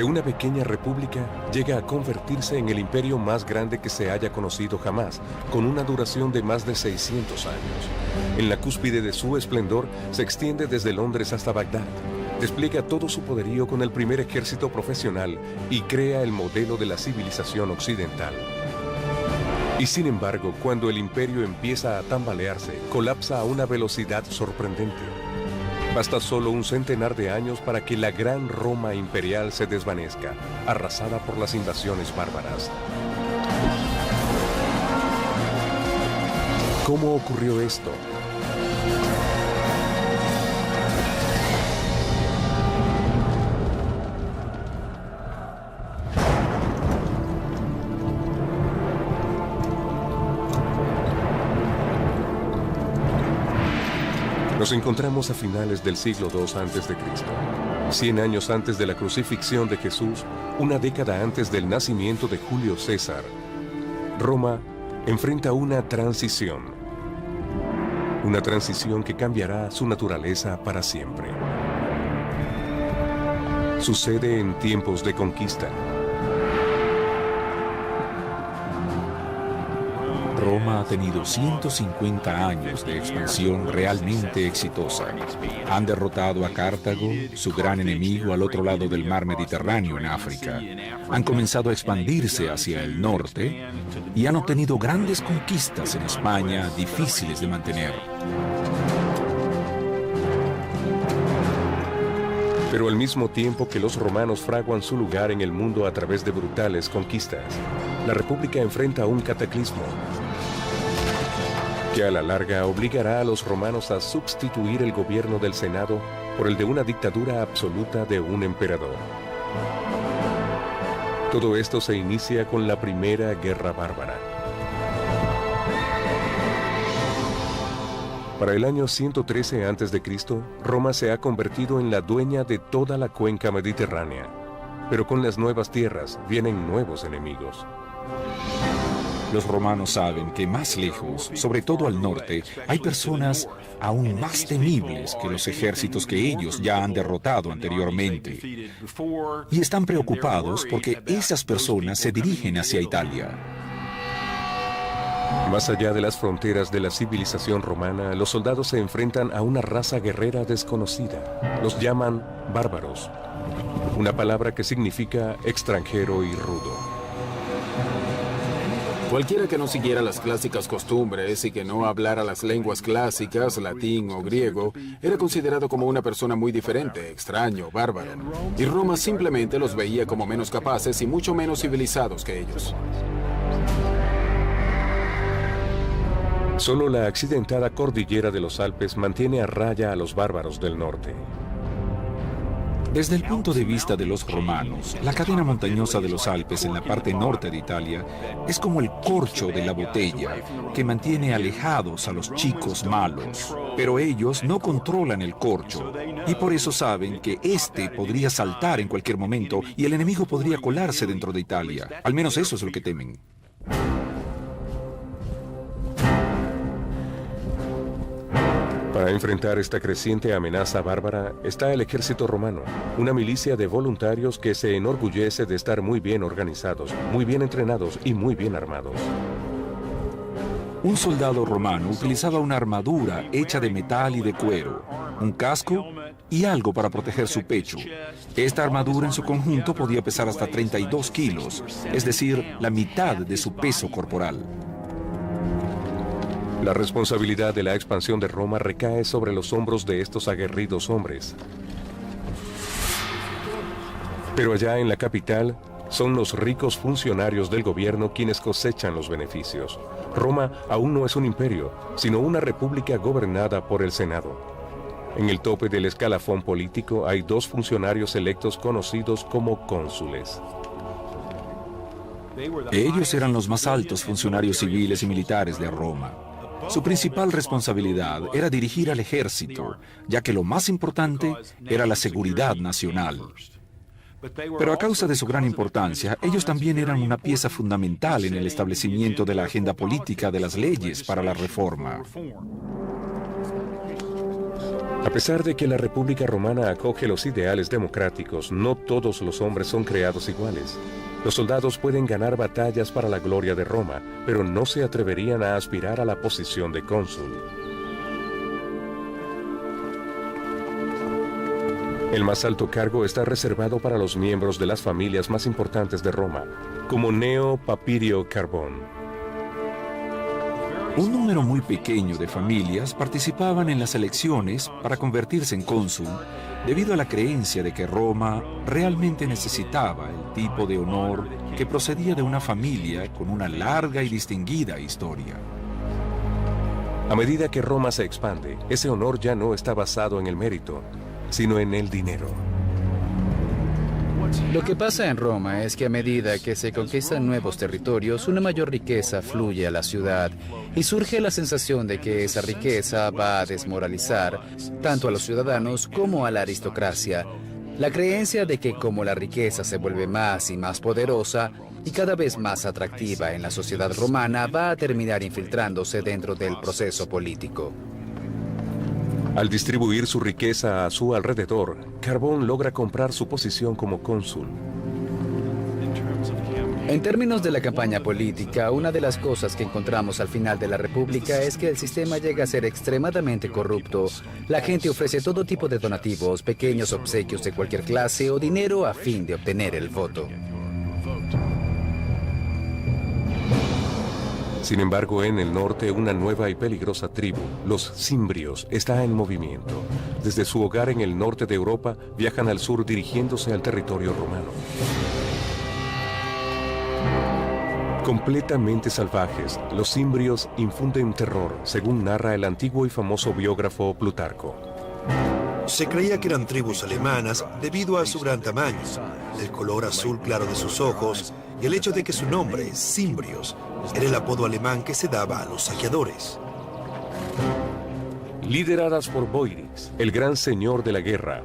De una pequeña república llega a convertirse en el imperio más grande que se haya conocido jamás, con una duración de más de 600 años. En la cúspide de su esplendor se extiende desde Londres hasta Bagdad. Despliega todo su poderío con el primer ejército profesional y crea el modelo de la civilización occidental. Y sin embargo, cuando el imperio empieza a tambalearse, colapsa a una velocidad sorprendente. Basta solo un centenar de años para que la gran Roma imperial se desvanezca, arrasada por las invasiones bárbaras. ¿Cómo ocurrió esto? Nos encontramos a finales del siglo II a.C., 100 años antes de la crucifixión de Jesús, una década antes del nacimiento de Julio César. Roma enfrenta una transición que cambiará su naturaleza para siempre. Sucede en tiempos de conquista. Roma ha tenido 150 años de expansión realmente exitosa. Han derrotado a Cartago, su gran enemigo al otro lado del mar Mediterráneo en África. Han comenzado a expandirse hacia el norte y han obtenido grandes conquistas en España difíciles de mantener. Pero al mismo tiempo que los romanos fraguan su lugar en el mundo a través de brutales conquistas, la República enfrenta un cataclismo que a la larga obligará a los romanos a sustituir el gobierno del Senado por el de una dictadura absoluta de un emperador. Todo esto se inicia con la Primera Guerra Bárbara. Para el año 113 a.C., Roma se ha convertido en la dueña de toda la cuenca mediterránea. Pero con las nuevas tierras vienen nuevos enemigos. Los romanos saben que más lejos, sobre todo al norte, hay personas aún más temibles que los ejércitos que ellos ya han derrotado anteriormente. Y están preocupados porque esas personas se dirigen hacia Italia. Más allá de las fronteras de la civilización romana, los soldados se enfrentan a una raza guerrera desconocida. Los llaman bárbaros, una palabra que significa extranjero y rudo. Cualquiera que no siguiera las clásicas costumbres y que no hablara las lenguas clásicas, latín o griego, era considerado como una persona muy diferente, extraño, bárbaro. Y Roma simplemente los veía como menos capaces y mucho menos civilizados que ellos. Solo la accidentada cordillera de los Alpes mantiene a raya a los bárbaros del norte. Desde el punto de vista de los romanos, la cadena montañosa de los Alpes en la parte norte de Italia es como el corcho de la botella que mantiene alejados a los chicos malos. Pero ellos no controlan el corcho y por eso saben que este podría saltar en cualquier momento y el enemigo podría colarse dentro de Italia. Al menos eso es lo que temen. Para enfrentar esta creciente amenaza bárbara está el ejército romano, una milicia de voluntarios que se enorgullece de estar muy bien organizados, muy bien entrenados y muy bien armados. Un soldado romano utilizaba una armadura hecha de metal y de cuero, un casco y algo para proteger su pecho. Esta armadura en su conjunto podía pesar hasta 32 kilos, es decir, la mitad de su peso corporal. La responsabilidad de la expansión de Roma recae sobre los hombros de estos aguerridos hombres. Pero allá en la capital, son los ricos funcionarios del gobierno quienes cosechan los beneficios. Roma aún no es un imperio, sino una república gobernada por el Senado. En el tope del escalafón político hay dos funcionarios electos conocidos como cónsules. Ellos eran los más altos funcionarios civiles y militares de Roma. Su principal responsabilidad era dirigir al ejército, ya que lo más importante era la seguridad nacional. Pero a causa de su gran importancia, ellos también eran una pieza fundamental en el establecimiento de la agenda política de las leyes para la reforma. A pesar de que la República Romana acoge los ideales democráticos, no todos los hombres son creados iguales. Los soldados pueden ganar batallas para la gloria de Roma, pero no se atreverían a aspirar a la posición de cónsul. El más alto cargo está reservado para los miembros de las familias más importantes de Roma, como Gneo Papirio Carbón. Un número muy pequeño de familias participaban en las elecciones para convertirse en cónsul, debido a la creencia de que Roma realmente necesitaba el tipo de honor que procedía de una familia con una larga y distinguida historia. A medida que Roma se expande, ese honor ya no está basado en el mérito, sino en el dinero. Lo que pasa en Roma es que a medida que se conquistan nuevos territorios, una mayor riqueza fluye a la ciudad y surge la sensación de que esa riqueza va a desmoralizar tanto a los ciudadanos como a la aristocracia. La creencia de que como la riqueza se vuelve más y más poderosa y cada vez más atractiva en la sociedad romana, va a terminar infiltrándose dentro del proceso político. Al distribuir su riqueza a su alrededor, Carbón logra comprar su posición como cónsul. En términos de la campaña política, una de las cosas que encontramos al final de la República es que el sistema llega a ser extremadamente corrupto. La gente ofrece todo tipo de donativos, pequeños obsequios de cualquier clase o dinero a fin de obtener el voto. Sin embargo, en el norte, una nueva y peligrosa tribu, los cimbrios, está en movimiento. Desde su hogar en el norte de Europa, viajan al sur dirigiéndose al territorio romano. Completamente salvajes, los cimbrios infunden terror, según narra el antiguo y famoso biógrafo Plutarco. Se creía que eran tribus alemanas debido a su gran tamaño, el color azul claro de sus ojos y el hecho de que su nombre, Cimbrios, era el apodo alemán que se daba a los saqueadores. Lideradas por Boirix, el gran señor de la guerra,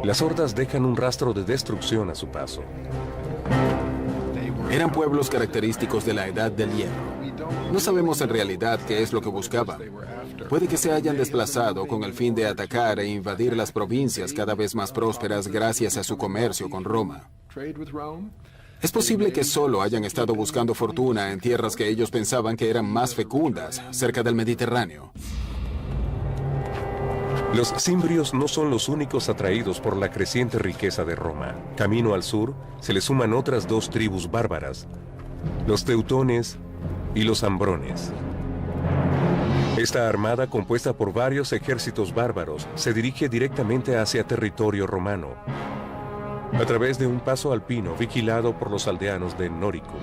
las hordas dejan un rastro de destrucción a su paso. Eran pueblos característicos de la Edad del Hierro. No sabemos en realidad qué es lo que buscaban. Puede que se hayan desplazado con el fin de atacar e invadir las provincias cada vez más prósperas gracias a su comercio con Roma. Es posible que solo hayan estado buscando fortuna en tierras que ellos pensaban que eran más fecundas, cerca del Mediterráneo. Los cimbrios no son los únicos atraídos por la creciente riqueza de Roma. Camino al sur, se le suman otras dos tribus bárbaras, los teutones y los ambrones. Esta armada, compuesta por varios ejércitos bárbaros, se dirige directamente hacia territorio romano, a través de un paso alpino vigilado por los aldeanos de Noricum.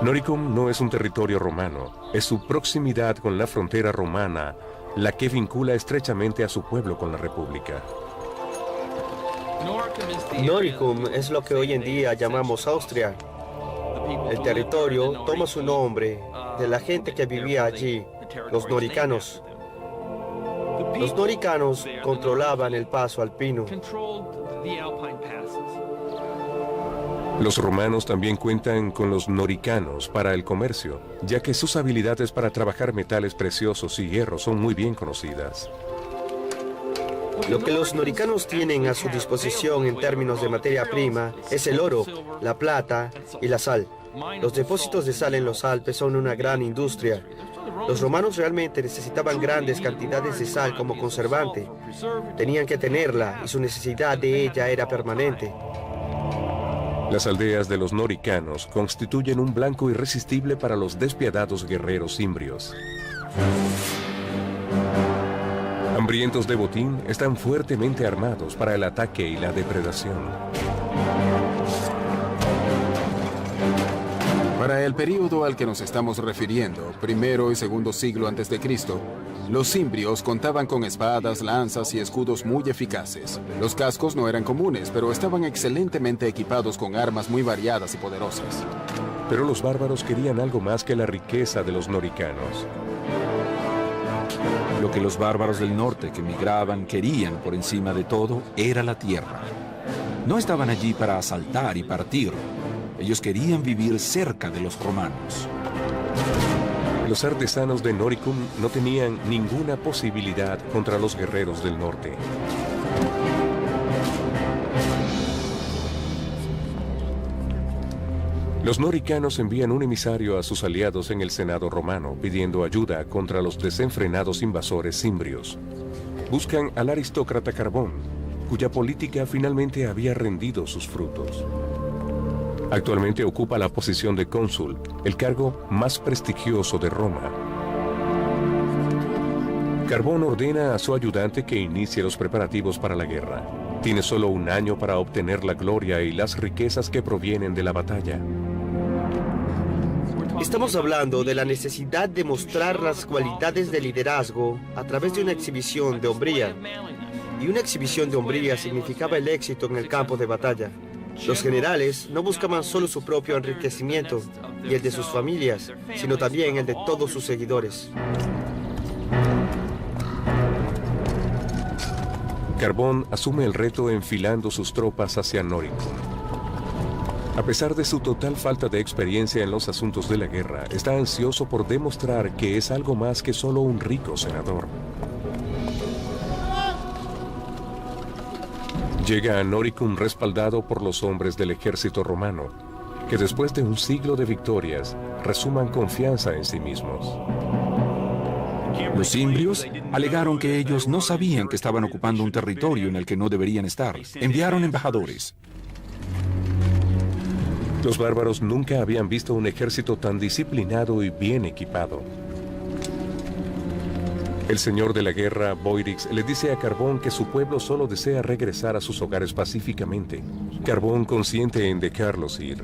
Noricum no es un territorio romano, es su proximidad con la frontera romana la que vincula estrechamente a su pueblo con la República. Noricum es lo que hoy en día llamamos Austria. El territorio toma su nombre de la gente que vivía allí, los noricanos. Los noricanos controlaban el paso alpino. Los romanos también cuentan con los noricanos para el comercio, ya que sus habilidades para trabajar metales preciosos y hierro son muy bien conocidas. Lo que los noricanos tienen a su disposición en términos de materia prima es el oro, la plata y la sal. Los depósitos de sal en los Alpes son una gran industria. Los romanos realmente necesitaban grandes cantidades de sal como conservante. Tenían que tenerla y su necesidad de ella era permanente. Las aldeas de los noricanos constituyen un blanco irresistible para los despiadados guerreros cimbrios. Hambrientos de botín, están fuertemente armados para el ataque y la depredación. Para el período al que nos estamos refiriendo, primero y segundo siglo antes de Cristo, los cimbrios contaban con espadas, lanzas y escudos muy eficaces. Los cascos no eran comunes, pero estaban excelentemente equipados con armas muy variadas y poderosas. Pero los bárbaros querían algo más que la riqueza de los noricanos. Lo que los bárbaros del norte que migraban querían por encima de todo era la tierra. No estaban allí para asaltar y partir. Ellos querían vivir cerca de los romanos. Los artesanos de Noricum no tenían ninguna posibilidad contra los guerreros del norte. Los noricanos envían un emisario a sus aliados en el Senado romano pidiendo ayuda contra los desenfrenados invasores cimbrios. Buscan al aristócrata Carbón, cuya política finalmente había rendido sus frutos. Actualmente ocupa la posición de cónsul, el cargo más prestigioso de Roma. Carbón ordena a su ayudante que inicie los preparativos para la guerra. Tiene solo un año para obtener la gloria y las riquezas que provienen de la batalla. Estamos hablando de la necesidad de mostrar las cualidades de liderazgo a través de una exhibición de hombría. Y una exhibición de hombría significaba el éxito en el campo de batalla. Los generales no buscaban solo su propio enriquecimiento y el de sus familias, sino también el de todos sus seguidores. Carbón asume el reto enfilando sus tropas hacia Noricum. A pesar de su total falta de experiencia en los asuntos de la guerra, está ansioso por demostrar que es algo más que solo un rico senador. Llega a Noricum respaldado por los hombres del ejército romano, que después de un siglo de victorias, resuman confianza en sí mismos. Los cimbrios alegaron que ellos no sabían que estaban ocupando un territorio en el que no deberían estar. Enviaron embajadores. Los bárbaros nunca habían visto un ejército tan disciplinado y bien equipado. El señor de la guerra, Boirix, le dice a Carbón que su pueblo solo desea regresar a sus hogares pacíficamente. Carbón consiente en dejarlos ir.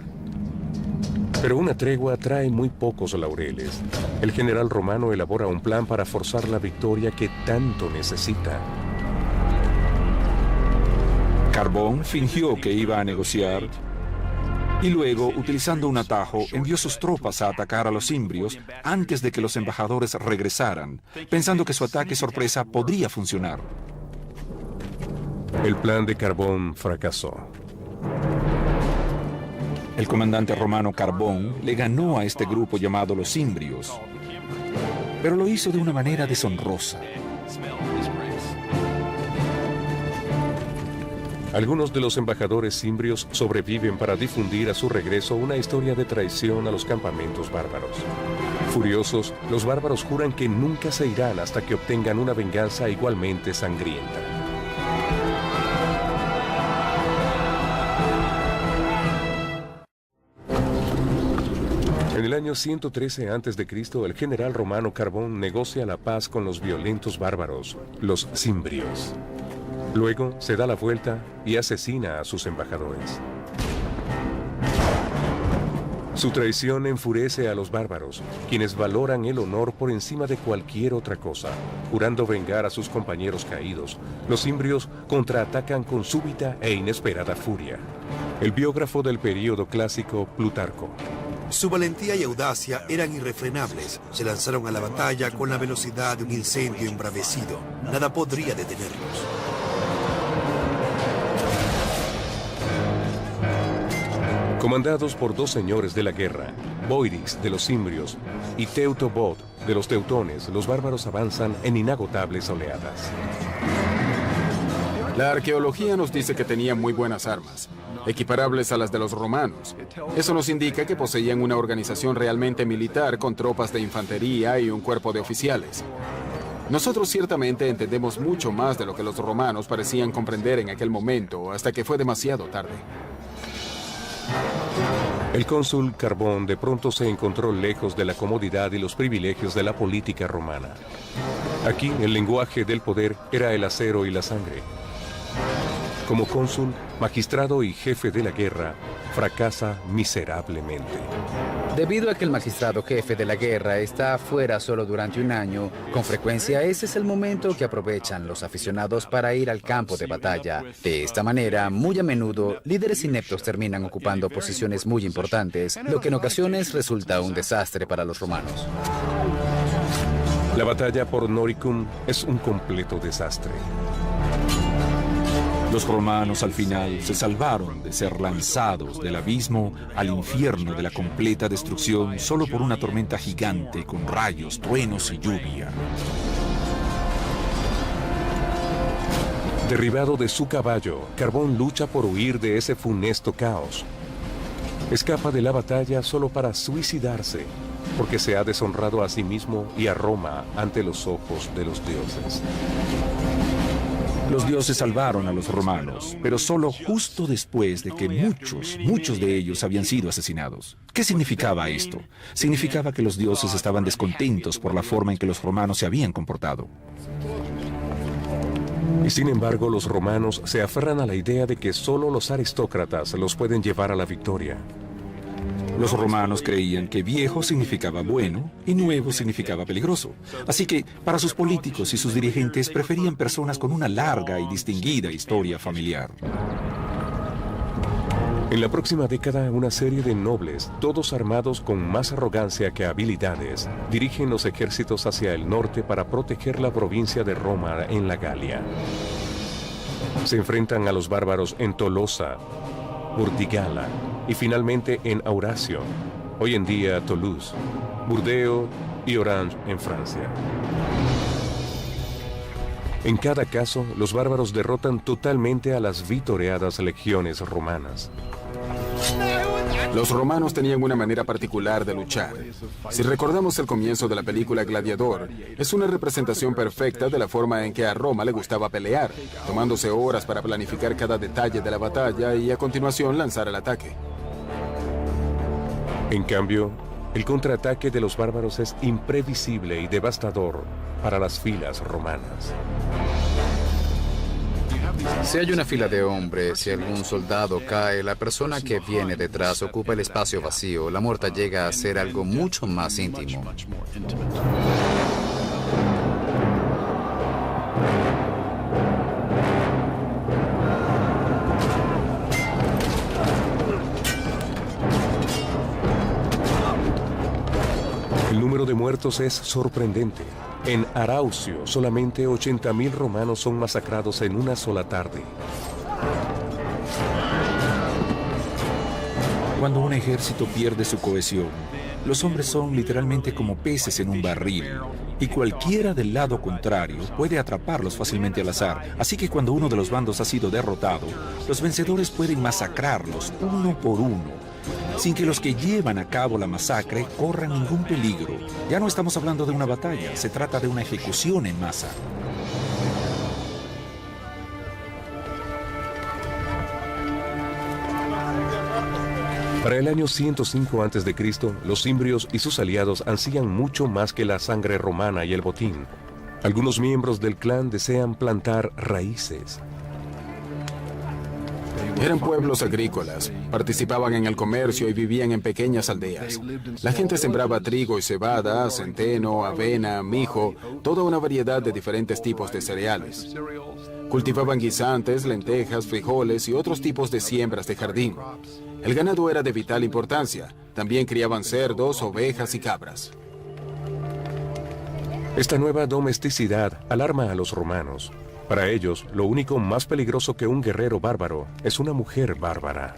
Pero una tregua trae muy pocos laureles. El general romano elabora un plan para forzar la victoria que tanto necesita. Carbón fingió que iba a negociar y luego, utilizando un atajo, envió sus tropas a atacar a los cimbrios antes de que los embajadores regresaran, pensando que su ataque sorpresa podría funcionar. El plan de Carbón fracasó. El comandante romano Carbón le ganó a este grupo llamado los cimbrios, pero lo hizo de una manera deshonrosa. Algunos de los embajadores cimbrios sobreviven para difundir a su regreso una historia de traición a los campamentos bárbaros. Furiosos, los bárbaros juran que nunca se irán hasta que obtengan una venganza igualmente sangrienta. En el año 113 a.C., el general romano Carbón negocia la paz con los violentos bárbaros, los cimbrios. Luego se da la vuelta y asesina a sus embajadores. Su traición enfurece a los bárbaros, quienes valoran el honor por encima de cualquier otra cosa. Jurando vengar a sus compañeros caídos, los cimbrios contraatacan con súbita e inesperada furia. El biógrafo del período clásico, Plutarco. Su valentía y audacia eran irrefrenables. Se lanzaron a la batalla con la velocidad de un incendio embravecido. Nada podría detenerlos. Comandados por dos señores de la guerra, Boirix de los cimbrios y Teutobod de los teutones, los bárbaros avanzan en inagotables oleadas. La arqueología nos dice que tenían muy buenas armas, equiparables a las de los romanos. Eso nos indica que poseían una organización realmente militar con tropas de infantería y un cuerpo de oficiales. Nosotros ciertamente entendemos mucho más de lo que los romanos parecían comprender en aquel momento, hasta que fue demasiado tarde. El cónsul Carbón de pronto se encontró lejos de la comodidad y los privilegios de la política romana. Aquí el lenguaje del poder era el acero y la sangre. Como cónsul, magistrado y jefe de la guerra, fracasa miserablemente. Debido a que el magistrado jefe de la guerra está afuera solo durante un año, con frecuencia ese es el momento que aprovechan los aficionados para ir al campo de batalla. De esta manera, muy a menudo, líderes ineptos terminan ocupando posiciones muy importantes, lo que en ocasiones resulta un desastre para los romanos. La batalla por Noricum es un completo desastre. Los romanos al final se salvaron de ser lanzados del abismo al infierno de la completa destrucción solo por una tormenta gigante con rayos, truenos y lluvia. Derribado de su caballo, Carbón lucha por huir de ese funesto caos. Escapa de la batalla solo para suicidarse, porque se ha deshonrado a sí mismo y a Roma ante los ojos de los dioses. Los dioses salvaron a los romanos, pero solo justo después de que muchos de ellos habían sido asesinados. ¿Qué significaba esto? Significaba que los dioses estaban descontentos por la forma en que los romanos se habían comportado. Y sin embargo, los romanos se aferran a la idea de que solo los aristócratas los pueden llevar a la victoria. Los romanos creían que viejo significaba bueno y nuevo significaba peligroso. Así que, para sus políticos y sus dirigentes, preferían personas con una larga y distinguida historia familiar. En la próxima década, una serie de nobles, todos armados con más arrogancia que habilidades, dirigen los ejércitos hacia el norte para proteger la provincia de Roma en la Galia. Se enfrentan a los bárbaros en Tolosa, Burdigala y finalmente en Aurasio, hoy en día Toulouse, Burdeos y Orange en Francia. En cada caso, los bárbaros derrotan totalmente a las vitoreadas legiones romanas. Los romanos tenían una manera particular de luchar. Si recordamos el comienzo de la película Gladiador, es una representación perfecta de la forma en que a Roma le gustaba pelear, tomándose horas para planificar cada detalle de la batalla y a continuación lanzar el ataque. En cambio, el contraataque de los bárbaros es imprevisible y devastador para las filas romanas. Si hay una fila de hombres, si algún soldado cae, la persona que viene detrás ocupa el espacio vacío. La muerte llega a ser algo mucho más íntimo. El número de muertos es sorprendente. En Araucio, solamente 80.000 romanos son masacrados en una sola tarde. Cuando un ejército pierde su cohesión, los hombres son literalmente como peces en un barril, y cualquiera del lado contrario puede atraparlos fácilmente al azar. Así que cuando uno de los bandos ha sido derrotado, los vencedores pueden masacrarlos uno por uno, sin que los que llevan a cabo la masacre corran ningún peligro. Ya no estamos hablando de una batalla, se trata de una ejecución en masa. Para el año 105 a.C., los cimbrios y sus aliados ansían mucho más que la sangre romana y el botín. Algunos miembros del clan desean plantar raíces. Eran pueblos agrícolas, participaban en el comercio y vivían en pequeñas aldeas. La gente sembraba trigo y cebada, centeno, avena, mijo, toda una variedad de diferentes tipos de cereales. Cultivaban guisantes, lentejas, frijoles y otros tipos de siembras de jardín. El ganado era de vital importancia. También criaban cerdos, ovejas y cabras. Esta nueva domesticidad alarma a los romanos. Para ellos, lo único más peligroso que un guerrero bárbaro es una mujer bárbara.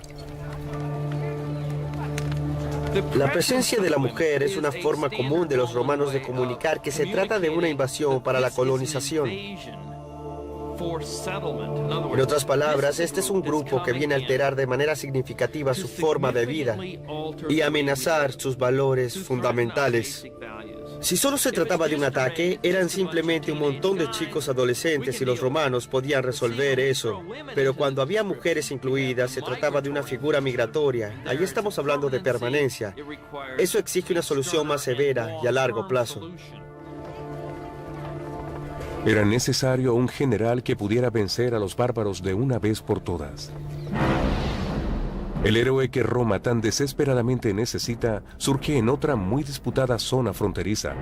La presencia de la mujer es una forma común de los romanos de comunicar que se trata de una invasión para la colonización. En otras palabras, este es un grupo que viene a alterar de manera significativa su forma de vida y amenazar sus valores fundamentales. Si solo se trataba de un ataque, eran simplemente un montón de chicos adolescentes y los romanos podían resolver eso. Pero cuando había mujeres incluidas, se trataba de una figura migratoria. Ahí estamos hablando de permanencia. Eso exige una solución más severa y a largo plazo. Era necesario un general que pudiera vencer a los bárbaros de una vez por todas. El héroe que Roma tan desesperadamente necesita surge en otra muy disputada zona fronteriza,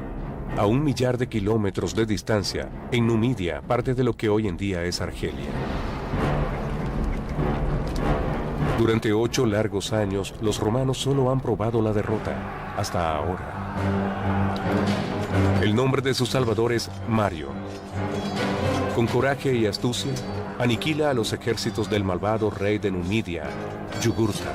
a 1 millar de kilómetros de distancia, en Numidia, parte de lo que hoy en día es Argelia. Durante 8 largos años, los romanos solo han probado la derrota, hasta ahora. El nombre de su salvador es Mario. Con coraje y astucia, aniquila a los ejércitos del malvado rey de Numidia, Yugurta.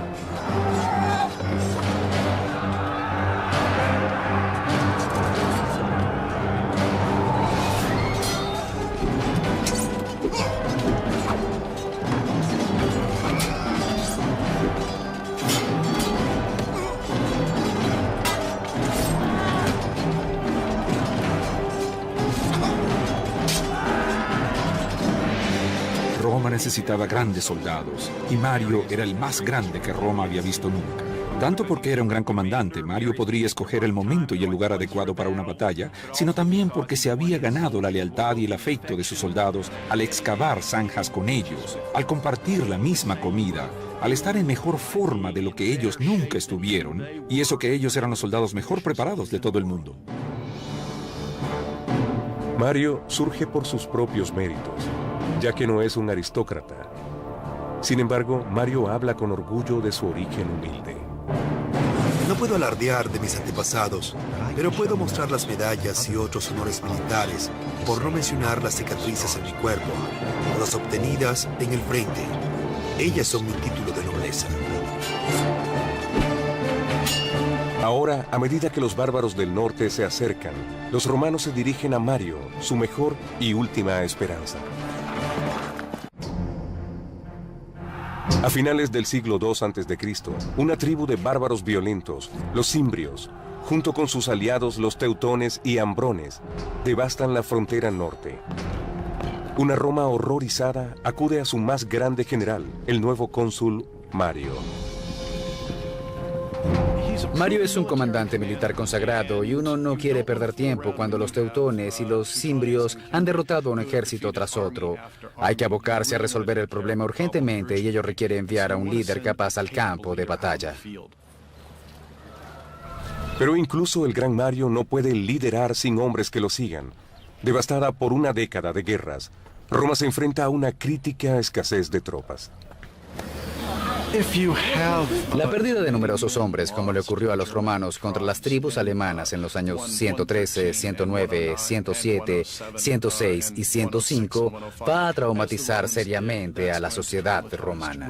Roma necesitaba grandes soldados, y Mario era el más grande que Roma había visto nunca. Tanto porque era un gran comandante, Mario podría escoger el momento y el lugar adecuado para una batalla, sino también porque se había ganado la lealtad y el afecto de sus soldados al excavar zanjas con ellos, al compartir la misma comida, al estar en mejor forma de lo que ellos nunca estuvieron, y eso que ellos eran los soldados mejor preparados de todo el mundo. Mario surge por sus propios méritos, ya que no es un aristócrata. Sin embargo, Mario habla con orgullo de su origen humilde. No puedo alardear de mis antepasados, pero puedo mostrar las medallas y otros honores militares, por no mencionar las cicatrices en mi cuerpo, todas obtenidas en el frente. Ellas son mi título de nobleza. Ahora, a medida que los bárbaros del norte se acercan, los romanos se dirigen a Mario, su mejor y última esperanza. A finales del siglo II a.C., una tribu de bárbaros violentos, los cimbrios, junto con sus aliados los teutones y ambrones, devastan la frontera norte. Una Roma horrorizada acude a su más grande general, el nuevo cónsul Mario. Mario es un comandante militar consagrado y uno no quiere perder tiempo cuando los teutones y los cimbrios han derrotado a un ejército tras otro. Hay que abocarse a resolver el problema urgentemente y ello requiere enviar a un líder capaz al campo de batalla. Pero incluso el gran Mario no puede liderar sin hombres que lo sigan. Devastada por una década de guerras, Roma se enfrenta a una crítica escasez de tropas. La pérdida de numerosos hombres, como le ocurrió a los romanos contra las tribus alemanas en los años 113, 109, 107, 106 y 105, va a traumatizar seriamente a la sociedad romana.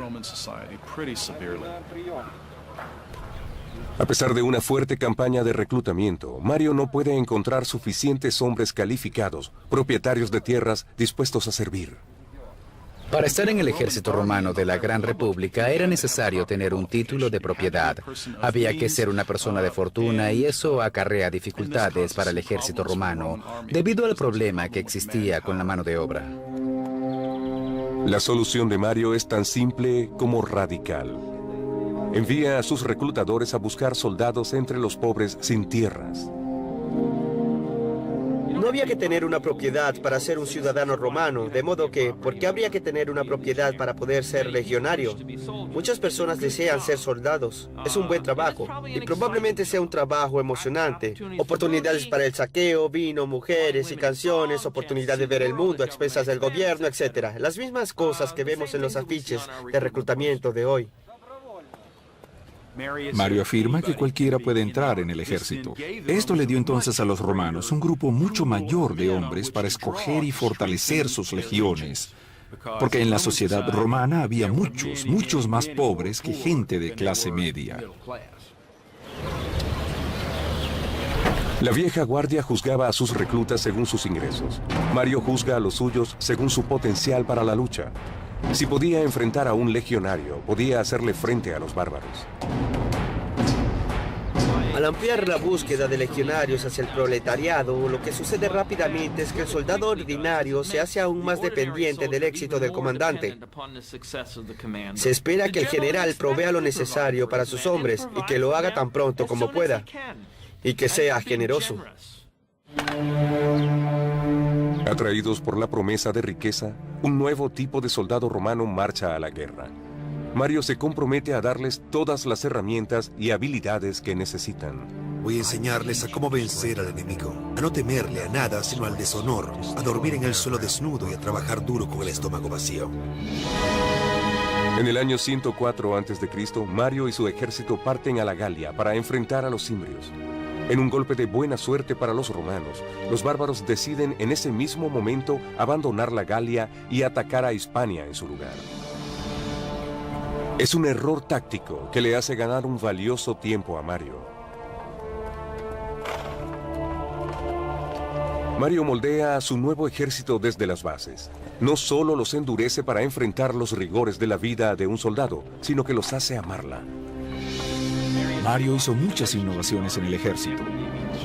A pesar de una fuerte campaña de reclutamiento, Mario no puede encontrar suficientes hombres calificados, propietarios de tierras dispuestos a servir. Para estar en el ejército romano de la Gran República era necesario tener un título de propiedad. Había que ser una persona de fortuna y eso acarrea dificultades para el ejército romano, debido al problema que existía con la mano de obra. La solución de Mario es tan simple como radical. Envía a sus reclutadores a buscar soldados entre los pobres sin tierras. No había que tener una propiedad para ser un ciudadano romano, de modo que, ¿por qué habría que tener una propiedad para poder ser legionario? Muchas personas desean ser soldados. Es un buen trabajo, y probablemente sea un trabajo emocionante. Oportunidades para el saqueo, vino, mujeres y canciones, oportunidad de ver el mundo a expensas del gobierno, etc. Las mismas cosas que vemos en los afiches de reclutamiento de hoy. Mario afirma que cualquiera puede entrar en el ejército. Esto le dio entonces a los romanos un grupo mucho mayor de hombres para escoger y fortalecer sus legiones, porque en la sociedad romana había muchos más pobres que gente de clase media. La vieja guardia juzgaba a sus reclutas según sus ingresos. Mario juzga a los suyos según su potencial para la lucha. Si podía enfrentar a un legionario, podía hacerle frente a los bárbaros. Al ampliar la búsqueda de legionarios hacia el proletariado, lo que sucede rápidamente es que el soldado ordinario se hace aún más dependiente del éxito del comandante. Se espera que el general provea lo necesario para sus hombres y que lo haga tan pronto como pueda, y que sea generoso. Atraídos por la promesa de riqueza, un nuevo tipo de soldado romano marcha a la guerra. Mario se compromete a darles todas las herramientas y habilidades que necesitan. Voy a enseñarles a cómo vencer al enemigo, a no temerle a nada sino al deshonor, a dormir en el suelo desnudo y a trabajar duro con el estómago vacío. En el año 104 a.C., Mario y su ejército parten a la Galia para enfrentar a los cimbrios. En un golpe de buena suerte para los romanos, los bárbaros deciden en ese mismo momento abandonar la Galia y atacar a Hispania en su lugar. Es un error táctico que le hace ganar un valioso tiempo a Mario. Mario moldea a su nuevo ejército desde las bases. No solo los endurece para enfrentar los rigores de la vida de un soldado, sino que los hace amarla. Mario hizo muchas innovaciones en el ejército.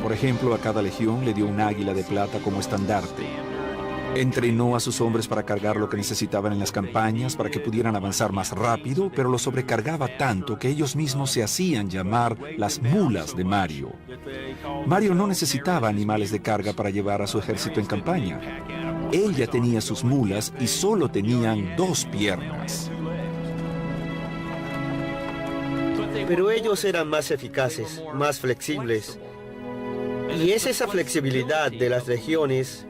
Por ejemplo, a cada legión le dio un águila de plata como estandarte. Entrenó a sus hombres para cargar lo que necesitaban en las campañas para que pudieran avanzar más rápido, pero los sobrecargaba tanto que ellos mismos se hacían llamar las mulas de Mario. Mario no necesitaba animales de carga para llevar a su ejército en campaña. Él ya tenía sus mulas y solo tenían 2 piernas. Pero ellos eran más eficaces, más flexibles. Y es esa flexibilidad de las legiones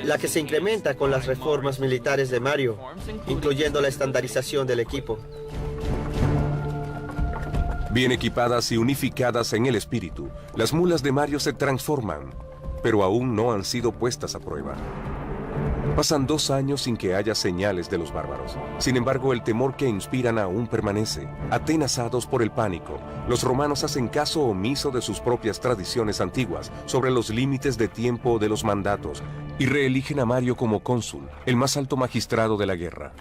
la que se incrementa con las reformas militares de Mario, incluyendo la estandarización del equipo. Bien equipadas y unificadas en el espíritu, las mulas de Mario se transforman, pero aún no han sido puestas a prueba. Pasan 2 años sin que haya señales de los bárbaros. Sin embargo, el temor que inspiran aún permanece. Atenazados por el pánico, los romanos hacen caso omiso de sus propias tradiciones antiguas sobre los límites de tiempo de los mandatos y reeligen a Mario como cónsul, el más alto magistrado de la guerra.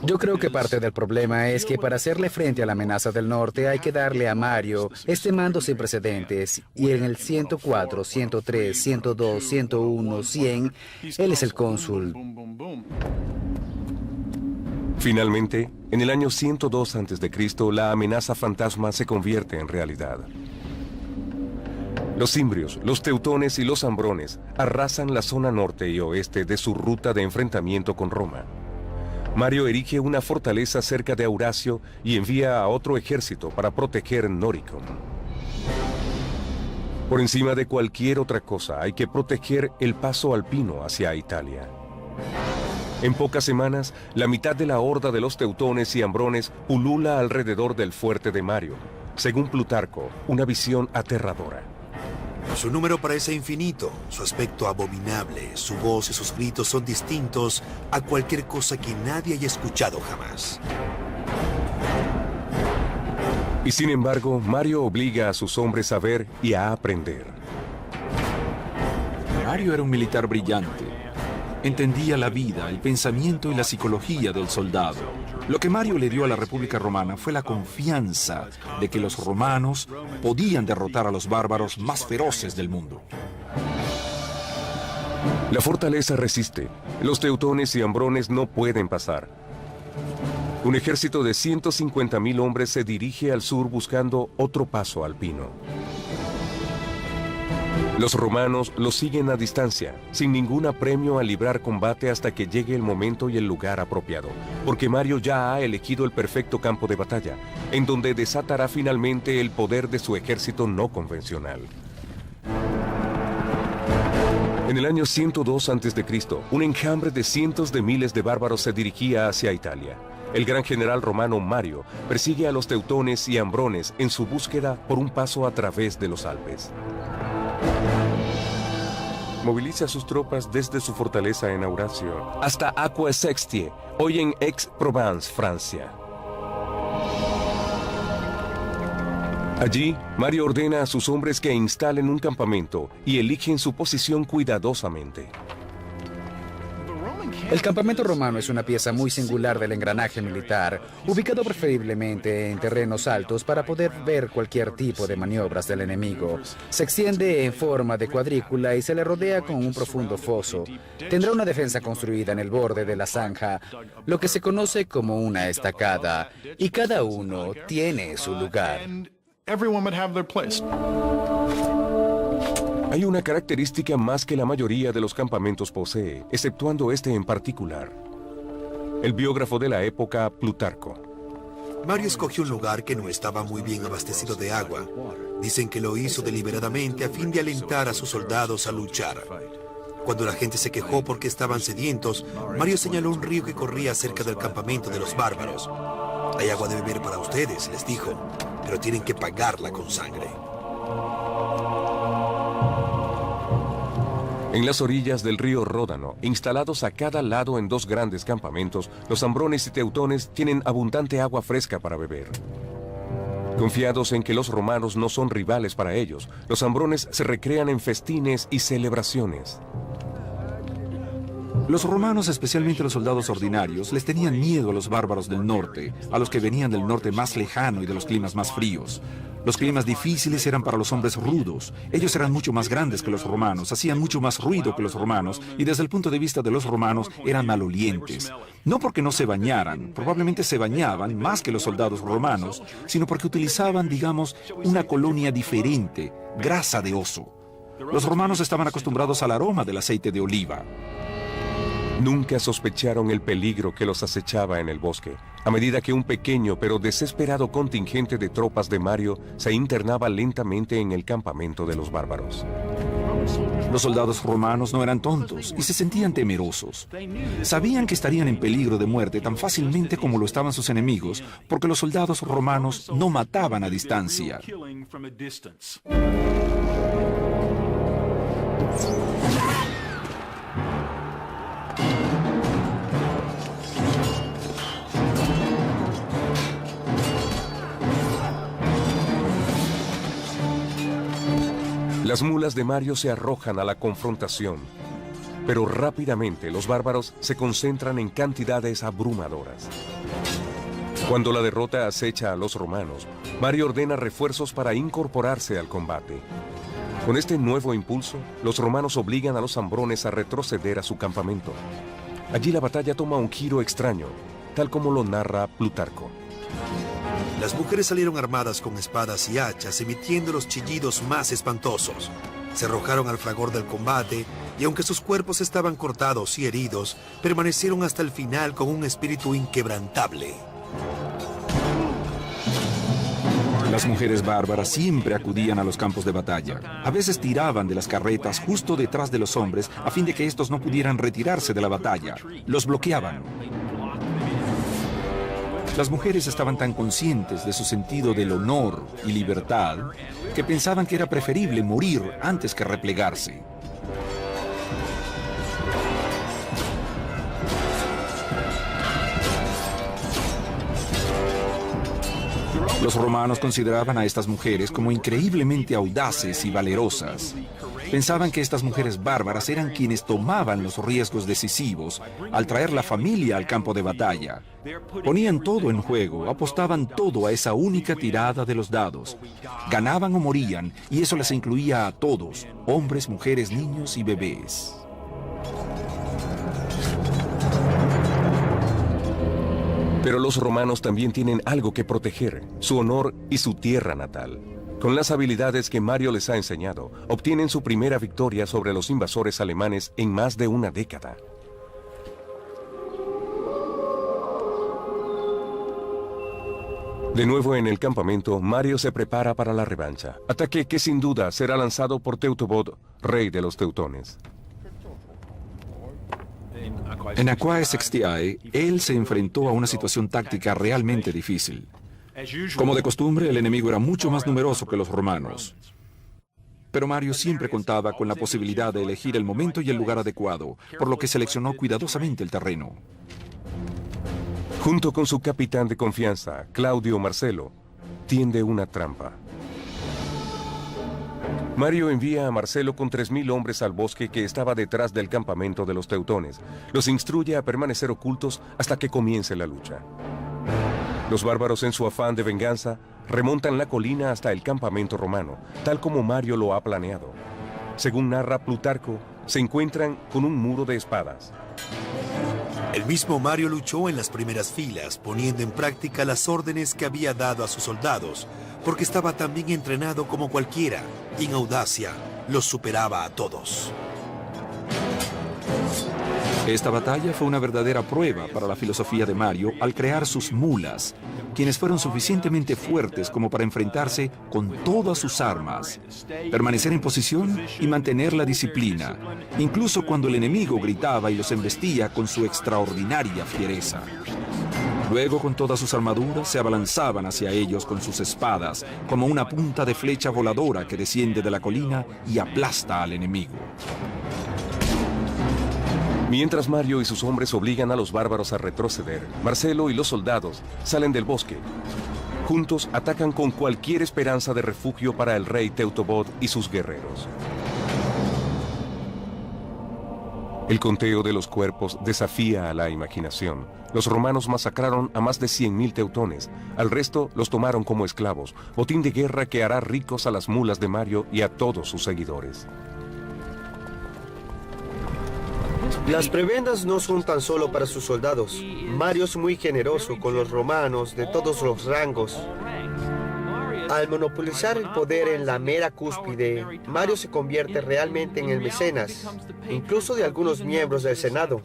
Yo creo que parte del problema es que para hacerle frente a la amenaza del norte hay que darle a Mario este mando sin precedentes, y en el 104, 103, 102, 101, 100, él es el cónsul. Finalmente, en el año 102 a.C., la amenaza fantasma se convierte en realidad. Los cimbrios, los teutones y los ambrones arrasan la zona norte y oeste de su ruta de enfrentamiento con Roma. Mario erige una fortaleza cerca de Aurasio y envía a otro ejército para proteger Noricum. Por encima de cualquier otra cosa, hay que proteger el paso alpino hacia Italia. En pocas semanas, la mitad de la horda de los teutones y ambrones pulula alrededor del fuerte de Mario. Según Plutarco, una visión aterradora. Su número parece infinito, su aspecto abominable, su voz y sus gritos son distintos a cualquier cosa que nadie haya escuchado jamás. Y sin embargo, Mario obliga a sus hombres a ver y a aprender. Mario era un militar brillante. Entendía la vida, el pensamiento y la psicología del soldado. Lo que Mario le dio a la República Romana fue la confianza de que los romanos podían derrotar a los bárbaros más feroces del mundo. La fortaleza resiste. Los teutones y ambrones no pueden pasar. Un ejército de 150.000 hombres se dirige al sur buscando otro paso alpino. Los romanos los siguen a distancia, sin ningún apremio a librar combate hasta que llegue el momento y el lugar apropiado, porque Mario ya ha elegido el perfecto campo de batalla, en donde desatará finalmente el poder de su ejército no convencional. En el año 102 a.C., un enjambre de cientos de miles de bárbaros se dirigía hacia Italia. El gran general romano Mario persigue a los teutones y ambrones en su búsqueda por un paso a través de los Alpes. Moviliza sus tropas desde su fortaleza en Aurasio hasta Aquae Sextiae, hoy en Aix-Provence, Francia. Allí, Mario ordena a sus hombres que instalen un campamento y eligen su posición cuidadosamente. El campamento romano es una pieza muy singular del engranaje militar, ubicado preferiblemente en terrenos altos para poder ver cualquier tipo de maniobras del enemigo. Se extiende en forma de cuadrícula y se le rodea con un profundo foso. Tendrá una defensa construida en el borde de la zanja, lo que se conoce como una estacada, y cada uno tiene su lugar. Hay una característica más que la mayoría de los campamentos posee, exceptuando este en particular. El biógrafo de la época, Plutarco. Mario escogió un lugar que no estaba muy bien abastecido de agua. Dicen que lo hizo deliberadamente a fin de alentar a sus soldados a luchar. Cuando la gente se quejó porque estaban sedientos, Mario señaló un río que corría cerca del campamento de los bárbaros. «Hay agua de beber para ustedes», les dijo. pero tienen que pagarla con sangre. En las orillas del río Ródano, instalados a cada lado en 2 grandes campamentos, los ambrones y teutones tienen abundante agua fresca para beber. Confiados en que los romanos no son rivales para ellos, los ambrones se recrean en festines y celebraciones. Los romanos, especialmente los soldados ordinarios, les tenían miedo a los bárbaros del norte, a los que venían del norte más lejano y de los climas más fríos. Los climas difíciles eran para los hombres rudos. Ellos eran mucho más grandes que los romanos, hacían mucho más ruido que los romanos y desde el punto de vista de los romanos eran malolientes. No porque no se bañaran, probablemente se bañaban más que los soldados romanos, sino porque utilizaban, digamos, una colonia diferente, grasa de oso. Los romanos estaban acostumbrados al aroma del aceite de oliva. Nunca sospecharon el peligro que los acechaba en el bosque, a medida que un pequeño pero desesperado contingente de tropas de Mario se internaba lentamente en el campamento de los bárbaros. Los soldados romanos no eran tontos y se sentían temerosos. Sabían que estarían en peligro de muerte tan fácilmente como lo estaban sus enemigos, porque los soldados romanos no mataban a distancia. Las mulas de Mario se arrojan a la confrontación, pero rápidamente los bárbaros se concentran en cantidades abrumadoras. Cuando la derrota acecha a los romanos, Mario ordena refuerzos para incorporarse al combate. Con este nuevo impulso, los romanos obligan a los ambrones a retroceder a su campamento. Allí la batalla toma un giro extraño, tal como lo narra Plutarco. Las mujeres salieron armadas con espadas y hachas, emitiendo los chillidos más espantosos. Se arrojaron al fragor del combate y aunque sus cuerpos estaban cortados y heridos, permanecieron hasta el final con un espíritu inquebrantable. Las mujeres bárbaras siempre acudían a los campos de batalla. A veces tiraban de las carretas justo detrás de los hombres a fin de que estos no pudieran retirarse de la batalla. Los bloqueaban. Las mujeres estaban tan conscientes de su sentido del honor y libertad que pensaban que era preferible morir antes que replegarse. Los romanos consideraban a estas mujeres como increíblemente audaces y valerosas. Pensaban que estas mujeres bárbaras eran quienes tomaban los riesgos decisivos al traer la familia al campo de batalla. Ponían todo en juego, apostaban todo a esa única tirada de los dados. Ganaban o morían, y eso les incluía a todos, hombres, mujeres, niños y bebés. Pero los romanos también tienen algo que proteger, su honor y su tierra natal. Con las habilidades que Mario les ha enseñado, obtienen su primera victoria sobre los invasores alemanes en más de una década. De nuevo en el campamento, Mario se prepara para la revancha, ataque que sin duda será lanzado por Teutobod, rey de los teutones. En Aquae Sextiae, él se enfrentó a una situación táctica realmente difícil. Como de costumbre, el enemigo era mucho más numeroso que los romanos. Pero Mario siempre contaba con la posibilidad de elegir el momento y el lugar adecuado, por lo que seleccionó cuidadosamente el terreno. Junto con su capitán de confianza, Claudio Marcelo, tiende una trampa. Mario envía a Marcelo con 3.000 hombres al bosque que estaba detrás del campamento de los teutones. Los instruye a permanecer ocultos hasta que comience la lucha. Los bárbaros, en su afán de venganza, remontan la colina hasta el campamento romano, tal como Mario lo ha planeado. Según narra Plutarco, se encuentran con un muro de espadas. El mismo Mario luchó en las primeras filas, poniendo en práctica las órdenes que había dado a sus soldados, porque estaba tan bien entrenado como cualquiera, y en audacia los superaba a todos. Esta batalla fue una verdadera prueba para la filosofía de Mario al crear sus mulas, quienes fueron suficientemente fuertes como para enfrentarse con todas sus armas, permanecer en posición y mantener la disciplina, incluso cuando el enemigo gritaba y los embestía con su extraordinaria fiereza. Luego, con todas sus armaduras, se abalanzaban hacia ellos con sus espadas, como una punta de flecha voladora que desciende de la colina y aplasta al enemigo. Mientras Mario y sus hombres obligan a los bárbaros a retroceder, Marcelo y los soldados salen del bosque. Juntos atacan con cualquier esperanza de refugio para el rey Teutobod y sus guerreros. El conteo de los cuerpos desafía a la imaginación. Los romanos masacraron a más de 100.000 teutones. Al resto los tomaron como esclavos, botín de guerra que hará ricos a las mulas de Mario y a todos sus seguidores. Las prebendas no son tan solo para sus soldados. Mario es muy generoso con los romanos de todos los rangos. Al monopolizar el poder en la mera cúspide, Mario se convierte realmente en el mecenas, incluso de algunos miembros del Senado.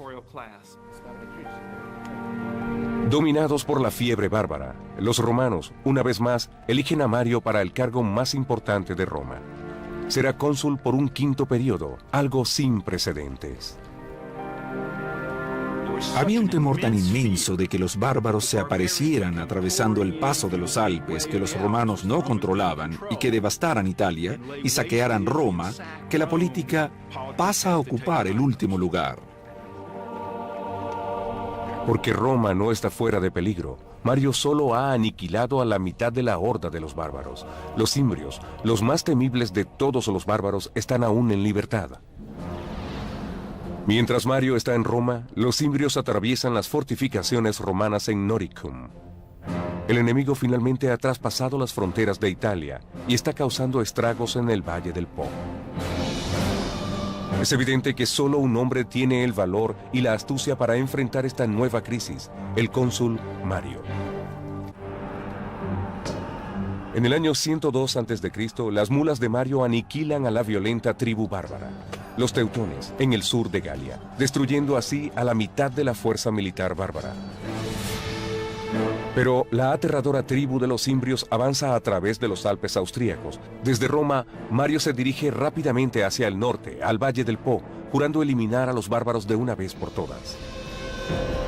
Dominados por la fiebre bárbara, los romanos, una vez más, eligen a Mario para el cargo más importante de Roma. Será cónsul por un quinto periodo, algo sin precedentes. Había un temor tan inmenso de que los bárbaros se aparecieran atravesando el paso de los Alpes que los romanos no controlaban y que devastaran Italia y saquearan Roma, que la política pasa a ocupar el último lugar. Porque Roma no está fuera de peligro, Mario solo ha aniquilado a la mitad de la horda de los bárbaros. Los cimbrios, los más temibles de todos los bárbaros, están aún en libertad. Mientras Mario está en Roma, los cimbrios atraviesan las fortificaciones romanas en Noricum. El enemigo finalmente ha traspasado las fronteras de Italia y está causando estragos en el Valle del Po. Es evidente que solo un hombre tiene el valor y la astucia para enfrentar esta nueva crisis, el cónsul Mario. En el año 102 a.C., las mulas de Mario aniquilan a la violenta tribu bárbara, los teutones, en el sur de Galia, destruyendo así a la mitad de la fuerza militar bárbara. Pero la aterradora tribu de los cimbrios avanza a través de los Alpes austríacos. Desde Roma, Mario se dirige rápidamente hacia el norte, al Valle del Po, jurando eliminar a los bárbaros de una vez por todas.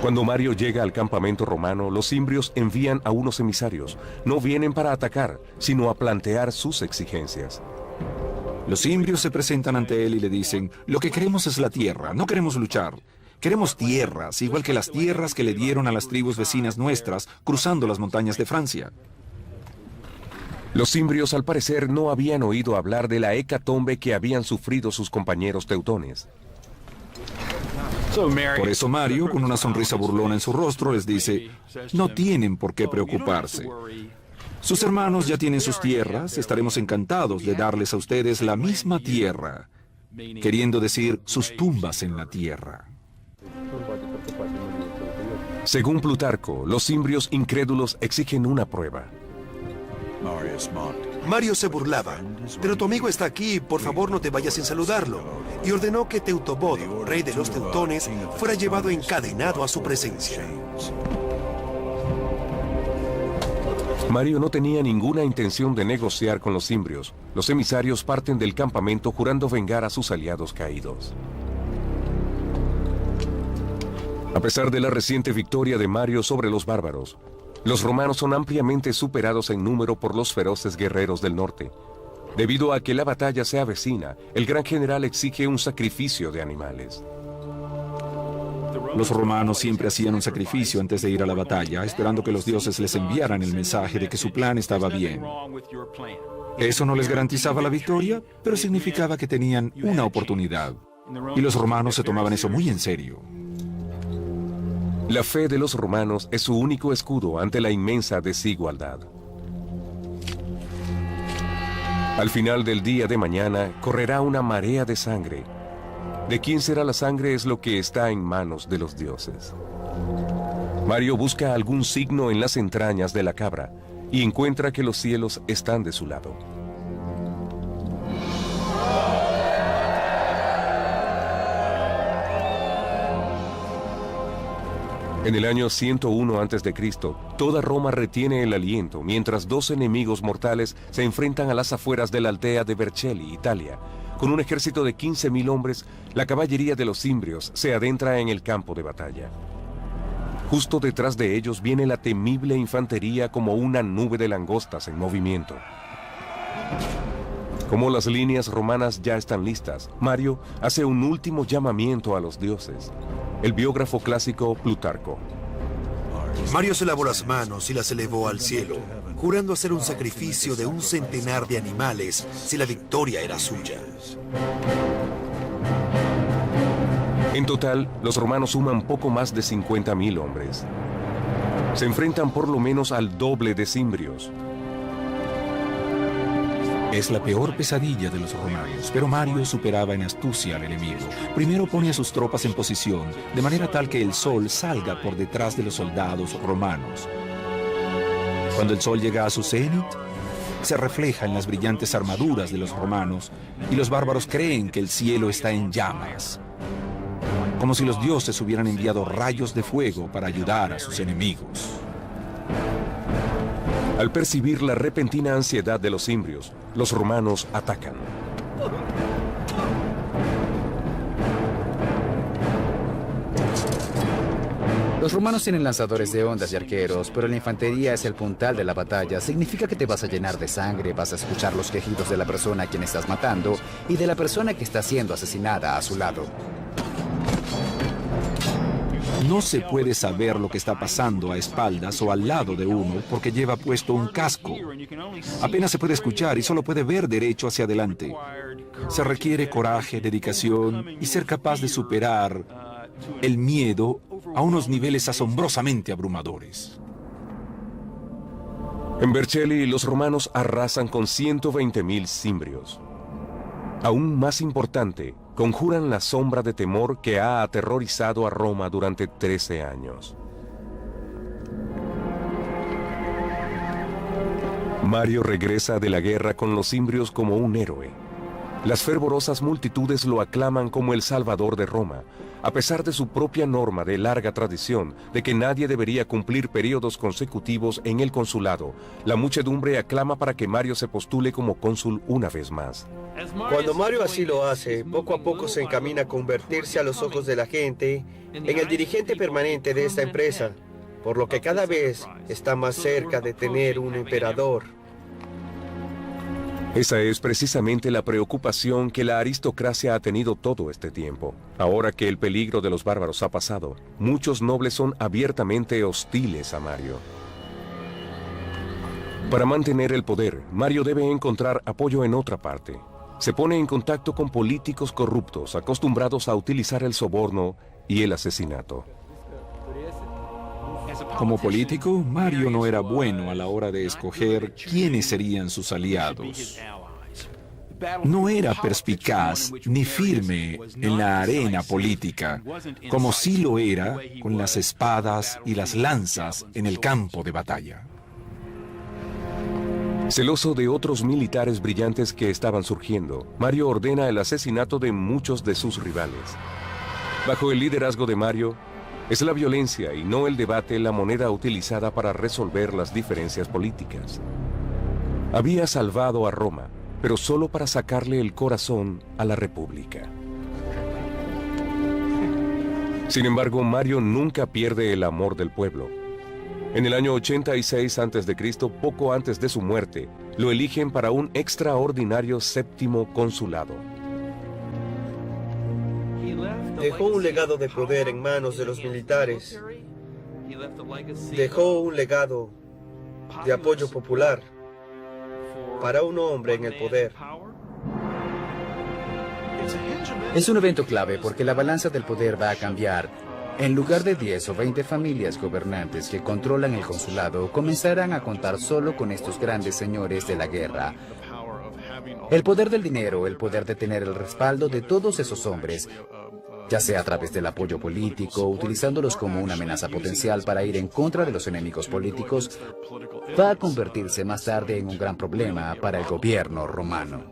Cuando Mario llega al campamento romano, los cimbrios envían a unos emisarios. No vienen para atacar, sino a plantear sus exigencias. Los cimbrios se presentan ante él y le dicen: lo que queremos es la tierra, no queremos luchar. Queremos tierras, igual que las tierras que le dieron a las tribus vecinas nuestras, cruzando las montañas de Francia. Los cimbrios, al parecer, no habían oído hablar de la hecatombe que habían sufrido sus compañeros teutones. Por eso Mario, con una sonrisa burlona en su rostro, les dice: no tienen por qué preocuparse. Sus hermanos ya tienen sus tierras, estaremos encantados de darles a ustedes la misma tierra, queriendo decir sus tumbas en la tierra. Según Plutarco, los cimbrios incrédulos exigen una prueba. Mario se burlaba. Pero tu amigo está aquí, por favor no te vayas sin saludarlo. Y ordenó que Teutobod, rey de los teutones, fuera llevado encadenado a su presencia. Mario no tenía ninguna intención de negociar con los cimbrios. Los emisarios parten del campamento jurando vengar a sus aliados caídos. A pesar de la reciente victoria de Mario sobre los bárbaros, los romanos son ampliamente superados en número por los feroces guerreros del norte. Debido a que la batalla se avecina, el gran general exige un sacrificio de animales. Los romanos siempre hacían un sacrificio antes de ir a la batalla, esperando que los dioses les enviaran el mensaje de que su plan estaba bien. Eso no les garantizaba la victoria, pero significaba que tenían una oportunidad. Y los romanos se tomaban eso muy en serio. La fe de los romanos es su único escudo ante la inmensa desigualdad. Al final del día de mañana correrá una marea de sangre. De quién será la sangre es lo que está en manos de los dioses. Mario busca algún signo en las entrañas de la cabra y encuentra que los cielos están de su lado. En el año 101 a.C., toda Roma retiene el aliento mientras dos enemigos mortales se enfrentan a las afueras de la aldea de Vercelli, Italia. Con un ejército de 15.000 hombres, la caballería de los cimbrios se adentra en el campo de batalla. Justo detrás de ellos viene la temible infantería como una nube de langostas en movimiento. Como las líneas romanas ya están listas, Mario hace un último llamamiento a los dioses. El biógrafo clásico Plutarco. Mario se lavó las manos y las elevó al cielo, jurando hacer un sacrificio de 100 de animales si la victoria era suya. En total, los romanos suman poco más de 50.000 hombres. Se enfrentan por lo menos al doble de cimbrios. Es la peor pesadilla de los romanos, pero Mario superaba en astucia al enemigo. Primero pone a sus tropas en posición, de manera tal que el sol salga por detrás de los soldados romanos. Cuando el sol llega a su cenit, se refleja en las brillantes armaduras de los romanos, y los bárbaros creen que el cielo está en llamas, como si los dioses hubieran enviado rayos de fuego para ayudar a sus enemigos. Al percibir la repentina ansiedad de los cimbrios, los romanos atacan. Los romanos tienen lanzadores de ondas y arqueros, pero la infantería es el puntal de la batalla. Significa que te vas a llenar de sangre, vas a escuchar los quejidos de la persona a quien estás matando y de la persona que está siendo asesinada a su lado. No se puede saber lo que está pasando a espaldas o al lado de uno porque lleva puesto un casco. Apenas se puede escuchar y solo puede ver derecho hacia adelante. Se requiere coraje, dedicación y ser capaz de superar el miedo a unos niveles asombrosamente abrumadores. En Vercelli, los romanos arrasan con 120.000 cimbrios. Aún más importante, conjuran la sombra de temor que ha aterrorizado a Roma durante 13 años. Mario regresa de la guerra con los cimbrios como un héroe. Las fervorosas multitudes lo aclaman como el salvador de Roma, a pesar de su propia norma de larga tradición de que nadie debería cumplir periodos consecutivos en el consulado. La muchedumbre aclama para que Mario se postule como cónsul una vez más. Cuando Mario así lo hace, poco a poco se encamina a convertirse a los ojos de la gente en el dirigente permanente de esta empresa, por lo que cada vez está más cerca de tener un emperador. Esa es precisamente la preocupación que la aristocracia ha tenido todo este tiempo. Ahora que el peligro de los bárbaros ha pasado, muchos nobles son abiertamente hostiles a Mario. Para mantener el poder, Mario debe encontrar apoyo en otra parte. Se pone en contacto con políticos corruptos, acostumbrados a utilizar el soborno y el asesinato. Como político, Mario no era bueno a la hora de escoger quiénes serían sus aliados. No era perspicaz ni firme en la arena política, como sí lo era con las espadas y las lanzas en el campo de batalla. Celoso de otros militares brillantes que estaban surgiendo, Mario ordena el asesinato de muchos de sus rivales. Bajo el liderazgo de Mario, es la violencia y no el debate la moneda utilizada para resolver las diferencias políticas. Había salvado a Roma, pero solo para sacarle el corazón a la República. Sin embargo, Mario nunca pierde el amor del pueblo. En el año 86 a.C., poco antes de su muerte, lo eligen para un extraordinario séptimo consulado. Dejó un legado de poder en manos de los militares. Dejó un legado de apoyo popular para un hombre en el poder. Es un evento clave porque la balanza del poder va a cambiar. En lugar de 10 o 20 familias gobernantes que controlan el consulado, comenzarán a contar solo con estos grandes señores de la guerra. El poder del dinero, el poder de tener el respaldo de todos esos hombres, ya sea a través del apoyo político, utilizándolos como una amenaza potencial para ir en contra de los enemigos políticos, va a convertirse más tarde en un gran problema para el gobierno romano.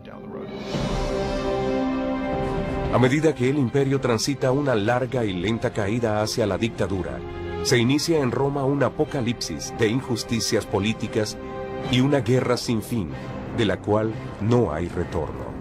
A medida que el imperio transita una larga y lenta caída hacia la dictadura, se inicia en Roma un apocalipsis de injusticias políticas y una guerra sin fin, de la cual no hay retorno.